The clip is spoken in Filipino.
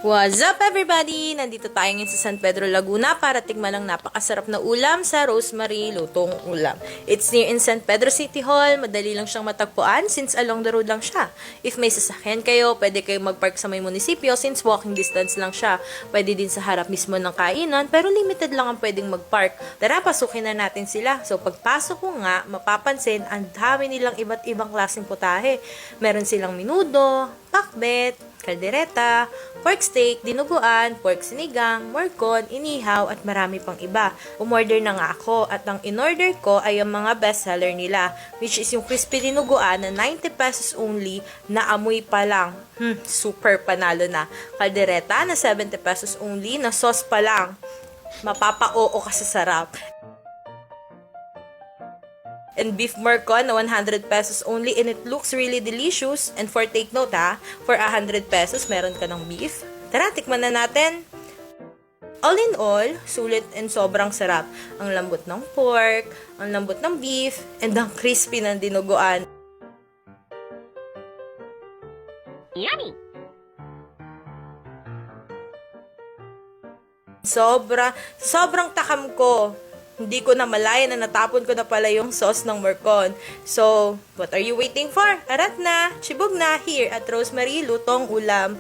What's up everybody? Nandito tayo ngayon sa San Pedro, Laguna para tikman ang napakasarap na ulam sa Rosemary Lutong Ulam. It's near in San Pedro City Hall. Madali lang siyang matagpuan since along the road lang siya. If may sasakyan kayo, pwede kayo mag-park sa may munisipyo since walking distance lang siya. Pwede din sa harap mismo ng kainan pero limited lang ang pwedeng mag-park. Tara, pasukin na natin sila. So pagpasok ko nga, mapapansin ang dami nilang iba't ibang klaseng putahe. Meron silang minudo, pakbet, kaldereta, pork steak, dinuguan, pork sinigang, morcon, inihaw, at marami pang iba. Umorder na nga ako at ang in-order ko ay ang mga bestseller nila, which is yung crispy dinuguan na 90 pesos only, na amoy pa lang. Super panalo na. Kaldereta na 70 pesos only, na sauce pa lang. Mapapa-oo ka sa sarap. And beef morcon na 100 pesos only, and it looks really delicious. And for take note for 100 pesos meron ka ng beef. Tara, tikman na natin. All in all, sulit and sobrang sarap. Ang lambot ng pork, ang lambot ng beef, and ang crispy ng dinuguan. Yummy! Sobrang takam ko. Hindi ko na malaya na natapon ko na pala yung sauce ng morcon. So, what are you waiting for? Arat na, chibog na here at Rosemary Lutong Ulam.